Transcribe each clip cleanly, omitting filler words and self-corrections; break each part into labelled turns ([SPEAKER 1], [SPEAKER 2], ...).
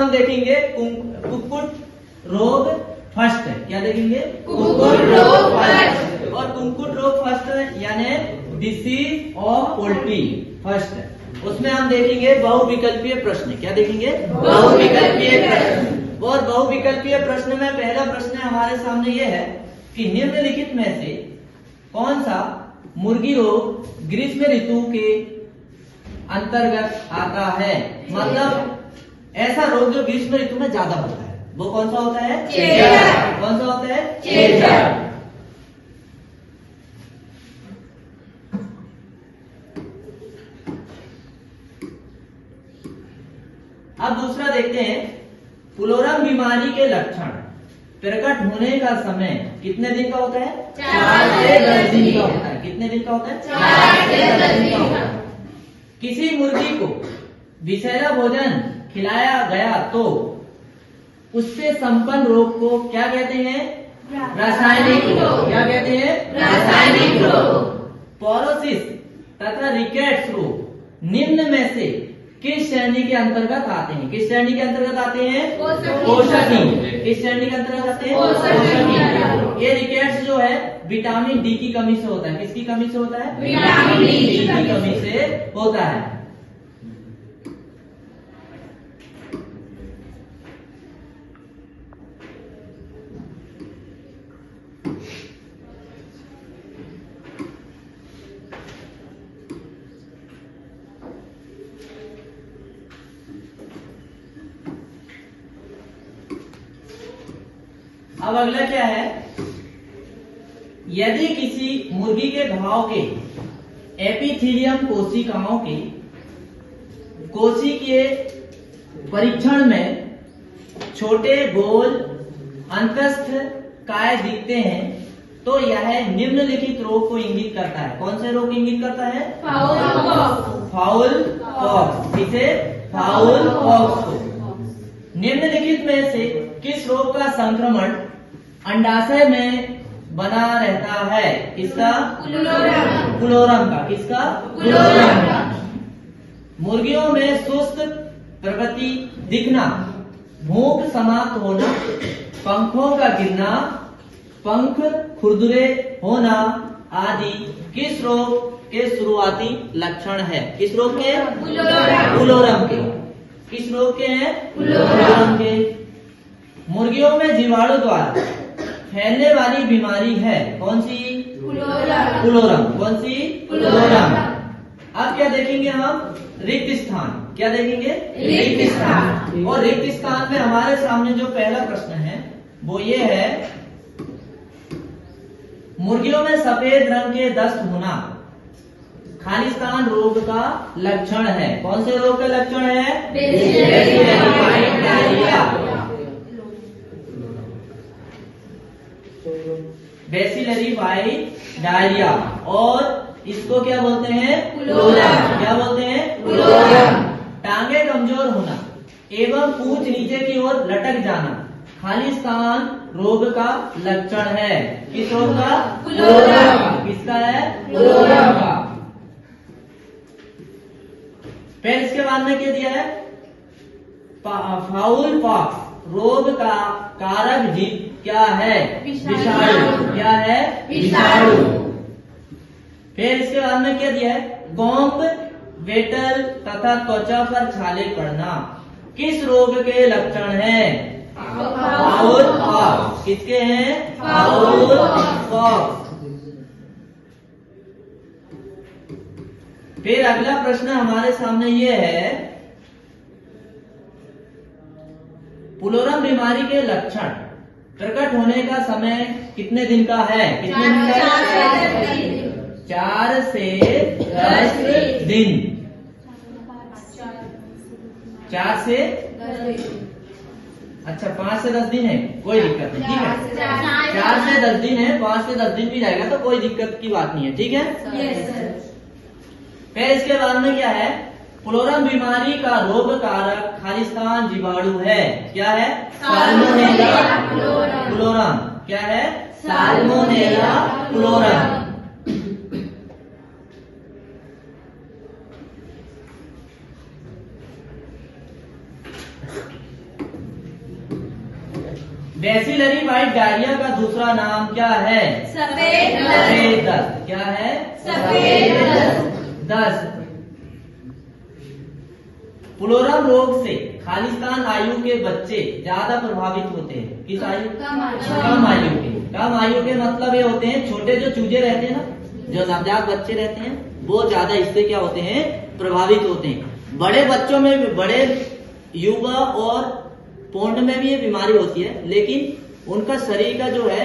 [SPEAKER 1] हम देखेंगे कुक्कुट रोग फर्स्ट है। क्या देखेंगे?
[SPEAKER 2] कुक्कुट रोग फर्स्ट।
[SPEAKER 1] और कुक्कुट रोग फर्स्ट यानी डिसीज ऑफ पोल्ट्री फर्स्ट। उसमें हम देखेंगे बहुविकल्पीय प्रश्न। क्या देखेंगे?
[SPEAKER 2] बहुविकल्पीय प्रश्न।
[SPEAKER 1] और बहुविकल्पीय प्रश्न में पहला प्रश्न हमारे सामने ये है कि निम्नलिखित में से कौन सा मुर्गी रोग ग्रीष्म ऋतु के अंतर्गत आता है? मतलब ऐसा रोग जो ग्रीष्म ऋतु में ज्यादा होता है, वो कौन सा होता है?
[SPEAKER 2] चेचक।
[SPEAKER 1] कौन सा होता है?
[SPEAKER 2] चेचक।
[SPEAKER 1] अब दूसरा देखते हैं, पुलोरम बीमारी के लक्षण प्रकट होने का समय कितने दिन का होता है?
[SPEAKER 2] 4 से 10 दिन
[SPEAKER 1] का होता है। कितने दिन का होता है?
[SPEAKER 2] 4 से 10 दिन का।
[SPEAKER 1] किसी मुर्गी को विषैला भोजन खिलाया गया तो उससे संपन्न रोग को क्या कहते हैं? रासायनिक रोग। क्या कहते हैं?
[SPEAKER 2] रासायनिक रोग।
[SPEAKER 1] पोरोसिस तथा रिकेट्स रोग निम्न में से किस श्रेणी के अंतर्गत आते हैं? किस श्रेणी के अंतर्गत आते हैं? पोषणीय। किस श्रेणी के अंतर्गत आते हैं? पोषणीय। ये रिकेट्स जो है विटामिन डी की कमी से होता है। किसकी कमी से होता है?
[SPEAKER 2] विटामिन डी
[SPEAKER 1] की कमी से होता है। अब अगला क्या है? यदि किसी मुर्गी के घाव के एपिथेलियम कोशिकाओं के कोशिकीय परीक्षण में छोटे गोल अंतस्थ काय दिखते हैं तो यह निम्नलिखित रोग को इंगित करता है। कौन से रोग को इंगित करता है? Foul pox. इसे फाउल पॉक्स को। निम्नलिखित में से किस रोग का संक्रमण अंडाशय में बना रहता है? किसका? पुलोरम का। किसका?
[SPEAKER 2] पुलोरम का।
[SPEAKER 1] मुर्गियों में सुस्त प्रवृत्ति दिखना, भूख समाप्त होना, पंखों का गिरना, पंख खुरदुरे होना आदि किस रोग के शुरुआती लक्षण है? किस रोग के? पुलोरम के। किस रोग के हैं? पुलोरम के। मुर्गियों में जीवाणु द्वारा फैलने वाली बीमारी है कौन सी? पुलोरम। कौन सी? पुलोरम। अब क्या देखेंगे हम? रिक्त स्थान। क्या देखेंगे?
[SPEAKER 2] रिक्त स्थान।
[SPEAKER 1] और रिक्त स्थान में हमारे सामने जो पहला प्रश्न है वो ये है, मुर्गियों में सफेद रंग के दस्त होना खालिस्तान रोग का लक्षण है। कौन से रोग का लक्षण है? Bacillary white diarrhoea. और इसको क्या बोलते हैं?
[SPEAKER 2] पुलोरम।
[SPEAKER 1] क्या बोलते हैं?
[SPEAKER 2] पुलोरम।
[SPEAKER 1] टांगे कमजोर होना एवं पूंछ नीचे की ओर लटक जाना खालिस्तान रोग का लक्षण है। किस रोग का?
[SPEAKER 2] पुलोरम।
[SPEAKER 1] किसका है?
[SPEAKER 2] पुलोरम का।
[SPEAKER 1] फिर इसके बाद में क्या दिया है? फाउल पॉक्स रोग का कारक जीव क्या है? विषाणु। क्या है?
[SPEAKER 2] विषाणु।
[SPEAKER 1] फिर इसके बाद में क्या दिया है? गोंप, वेटल तथा त्वचा पर छाले पड़ना किस रोग के लक्षण है? Foul pox. किसके हैं? Foul pox. फिर अगला प्रश्न हमारे सामने ये है, पुलोरम बीमारी के लक्षण प्रकट होने का समय कितने दिन का है? कितने दिन का है? 4 से 10 दिन। 4 से अच्छा 5 से 10 दिन है, कोई दिक्कत नहीं। ठीक है, 4 से 10 दिन है, 5 से 10 दिन भी जाएगा तो कोई दिक्कत की बात नहीं है। ठीक है। फिर इसके बाद में क्या है? पुलोरम बीमारी का रोग कारक खालिस्तान जीवाणु है। क्या है? Salmonella pullorum. क्या है? साल्मोनेला पुलोरम। बैसिलरी व्हाइट डायरिया का दूसरा नाम क्या है?
[SPEAKER 2] सफेद
[SPEAKER 1] सफेद दस्त। क्या है?
[SPEAKER 2] सफेद
[SPEAKER 1] दस्त। पुलोरम रोग से खालिस्तान आयु के बच्चे ज्यादा प्रभावित होते हैं। किस आयु? कम आयु के। कम आयु के मतलब ये होते हैं छोटे जो चूजे रहते हैं ना, जो नवजात बच्चे रहते हैं, वो ज्यादा इससे क्या होते हैं? प्रभावित होते हैं। बड़े बच्चों में भी, बड़े युवा और पौंड में भी ये बीमारी होती है, लेकिन उनका शरीर का जो है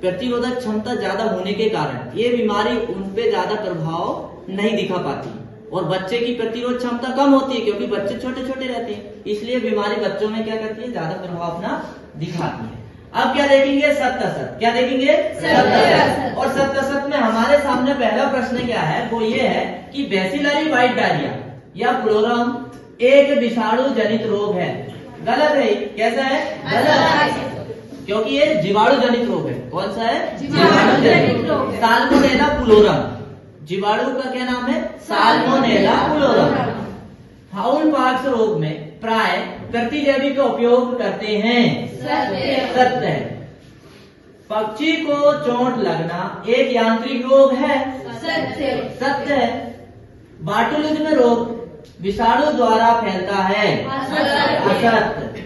[SPEAKER 1] प्रतिरोधक क्षमता ज्यादा होने के कारण ये बीमारी उन पे ज्यादा प्रभाव नहीं दिखा पाती। और बच्चे की प्रतिरोध क्षमता कम होती है क्योंकि बच्चे छोटे छोटे रहते हैं, इसलिए बीमारी बच्चों में क्या करती है? ज्यादा प्रभाव अपना दिखाती है। अब क्या देखेंगे? सत्त। क्या देखेंगे? सत्त। और सत्त में हमारे सामने पहला प्रश्न क्या है? वो ये है कि बैसिलरी व्हाइट डायरिया या पुलोरम एक विषाणु जनित रोग है। गलत है। कैसा है? गलत, क्योंकि ये जीवाणु जनित रोग है। कौन सा है?
[SPEAKER 2] जीवाणु जनित रोग।
[SPEAKER 1] साल्मोनेला पुलोरम। जीवाणु का क्या नाम है? साल्मोनेला पुलोरम। फाउल पॉक्स रोग में प्राय प्रतिजैवी का उपयोग करते हैं। सत्य है। पक्षी को चोट लगना एक यांत्रिक रोग है। सत्य है। बाटुलिज्म रोग विषाणु द्वारा फैलता है। असत्य।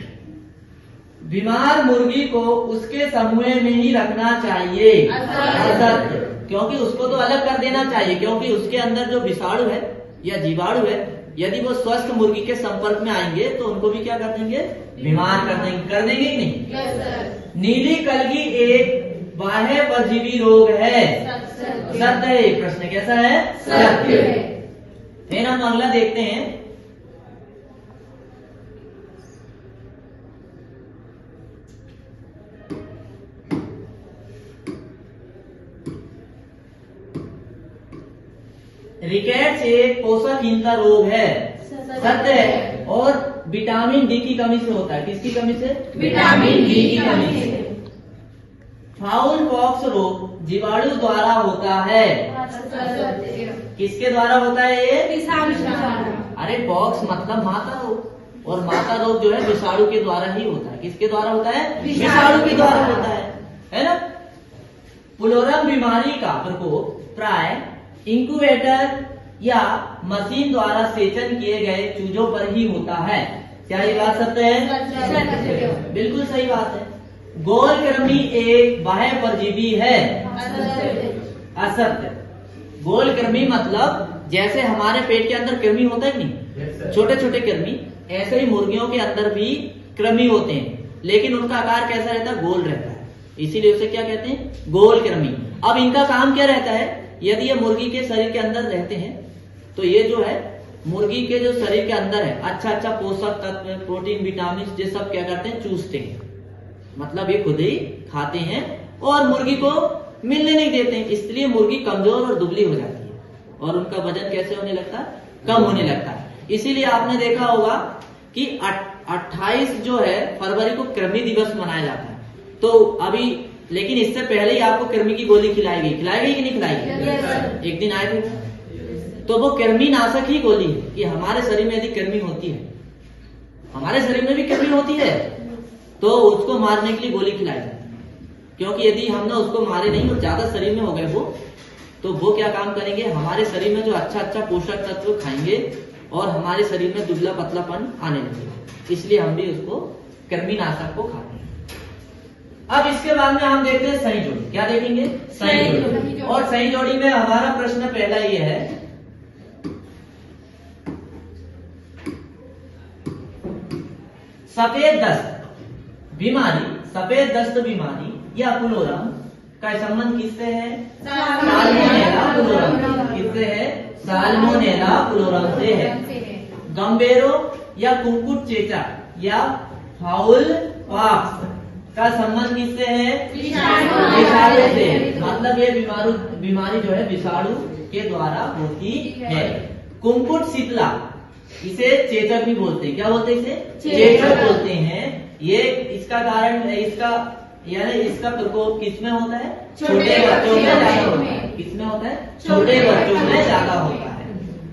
[SPEAKER 1] बीमार मुर्गी को उसके समूह में ही रखना चाहिए। असत्य, क्योंकि उसको तो अलग कर देना चाहिए, क्योंकि उसके अंदर जो विषाणु है या जीवाणु है, यदि वो स्वस्थ मुर्गी के संपर्क में आएंगे तो उनको भी क्या कर देंगे? बीमार कर देंगे कि नहीं? नीली कलगी एक बाह्य परजीवी रोग है। सत्य है। प्रश्न कैसा है? सत्य। फिर हम अगला देखते हैं। रिकेट्स एक पोषकहीनता रोग है। सत्य है। और विटामिन डी की कमी से होता है। किसकी कमी से?
[SPEAKER 2] विटामिन डी की
[SPEAKER 1] कमी से। फाउल पॉक्स रोग जीवाणु द्वारा होता है। किसके द्वारा होता है ये? अरे पॉक्स मतलब माता रोग, और माता रोग जो है विषाणु के द्वारा ही होता है। किसके द्वारा होता है? विषाणु के द्वारा होता है ना? पुलोरम बीमारी का प्रकोप प्राय इंक्यूबेटर या मशीन द्वारा सेचन किए गए चूजों पर ही होता है। क्या ये बात सत्य है? बिल्कुल सही बात है। गोल कृमि एक बाह्य परजीवी है। असत्य। गोल कृमि मतलब जैसे हमारे पेट के अंदर कृमि होता है कि नहीं, छोटे छोटे कृमि, ऐसे ही मुर्गियों के अंदर भी कृमि होते हैं, लेकिन उनका आकार कैसा रहता है? गोल रहता है, इसीलिए उसे क्या कहते हैं? गोल कृमि। अब इनका काम क्या रहता है? यदि ये मुर्गी के शरीर के अंदर रहते हैं तो ये जो है मुर्गी के जो शरीर के अंदर है अच्छा अच्छा पोषक तत्व, प्रोटीन, विटामिन, ये सब क्या करते हैं? चूसते हैं। मतलब ये खुद ही खाते हैं और मुर्गी को मिलने नहीं देते हैं, इसलिए मुर्गी कमजोर और दुबली हो जाती है और उनका वजन कैसे होने लगता है? कम होने लगता है। इसीलिए आपने देखा होगा कि 28 जो है फरवरी को कृमि दिवस मनाया जाता है। तो अभी लेकिन इससे पहले ही आपको कृमि की गोली खिलाई गई कि नहीं खिलाई गई? एक दिन आए थे तो वो कृमि नाशक ही गोली है कि हमारे शरीर में यदि कृमि होती है, हमारे शरीर में भी कृमि होती है, तो उसको मारने के लिए गोली खिलाई जाती है। क्योंकि यदि हमने उसको मारे नहीं और ज्यादा शरीर में हो गए वो, तो वो क्या काम करेंगे? हमारे शरीर में जो अच्छा अच्छा पोषक तत्व खाएंगे और हमारे शरीर में दुबला पतलापन आने लगेगा, इसलिए हम भी उसको कृमिनाशक को खाते हैं। अब इसके बाद में हम देखते हैं सही जोड़ी। क्या देखेंगे? सही जोड़ी। और सही जोड़ी में हमारा प्रश्न पहला ये है, सफेद दस्त बीमारी या पुलोरम का संबंध किससे है? साल्मोनेला पुलोरम। किससे है? साल्मोनेला पुलोरम से है। गंभेरो या कुक्कुट चेचा या फाउल पॉक्स का संबंध किससे है? विषाणु से। मतलब ये बीमारी जो है विषाणु के द्वारा होती है। कुक्कुट शीतला, इसे चेचक भी बोलते हैं। क्या बोलते हैं इसे? चेचक बोलते हैं। ये इसका कारण इसका प्रकोप किसमें होता है? छोटे बच्चों में ज्यादा होता है। किसमें होता है? छोटे बच्चों में ज्यादा होता है।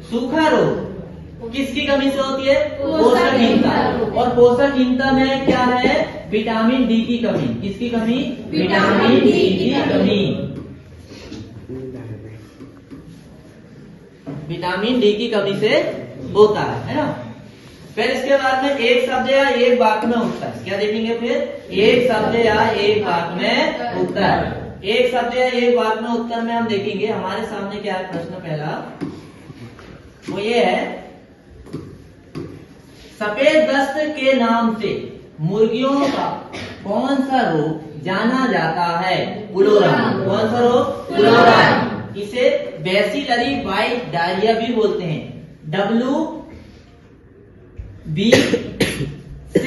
[SPEAKER 1] सूखा रोग किसकी कमी से होती है?
[SPEAKER 2] पोषकहीनता।
[SPEAKER 1] और पोषकहीनता में क्या है? विटामिन डी की कमी। किसकी कमी? विटामिन डी की कमी। विटामिन डी की कमी से होता है ना। फिर इसके बाद में एक शब्द या एक वाक्य में उत्तर, क्या देखेंगे फिर? एक शब्द या एक वाक्य में उत्तर। एक शब्द या एक वाक्य में उत्तर में हम देखेंगे हमारे सामने क्या है प्रश्न पहला, वो ये है, सफेद दस्त के नाम से मुर्गियों का कौन सा रोग जाना जाता है? पुलोराम। कौन सा रोग? पुलोराम। इसे बैसिलरी वाइट डायरिया भी बोलते हैं। WBC,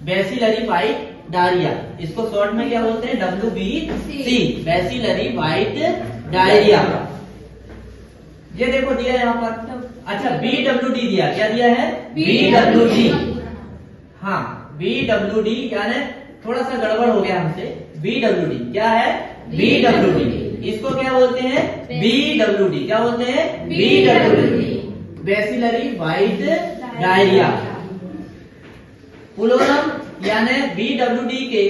[SPEAKER 1] bacillary white diarrhoea. इसको शॉर्ट में क्या बोलते हैं? WBC, bacillary white diarrhoea. ये देखो दिया यहाँ पर। अच्छा, BWD दिया, क्या दिया है? BWD। हाँ, BWD क्या है? थोड़ा सा गड़बड़ हो गया हमसे। BWD क्या है? BWD। इसको क्या बोलते हैं? BWD। क्या बोलते हैं? BWD, bacillary white diarrhoea. Pullorum यानी BWD के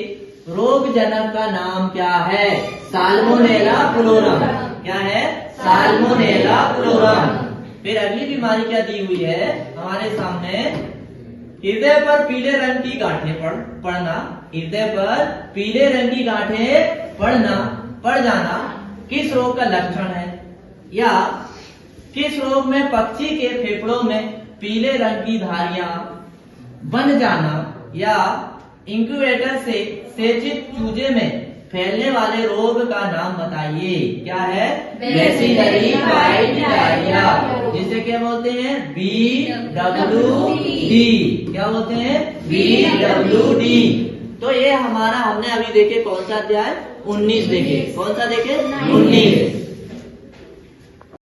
[SPEAKER 1] रोग जनक का नाम क्या है? Salmonella pullorum. क्या है? Salmonella pullorum. फिर अगली बीमारी क्या दी हुई है हमारे सामने? हृदय पर पीले रंग की गांठें पड़ना। हृदय पर पीले रंग की गांठें पड़ जाना किस रोग का लक्षण है? या किस रोग में पक्षी के फेफड़ों में पीले रंग की धारियां बन जाना, या इंक्यूबेटर से सेचित चूजे में फैलने वाले रोग का नाम बताइए। क्या है? बैसिलरी वाइट डायरिया, जिसे क्या बोलते हैं? BWD। क्या बोलते हैं? BWD। तो ये हमारा हमने अभी देखे कौन सा अध्याय? 19 देखे। कौन सा देखे? 19।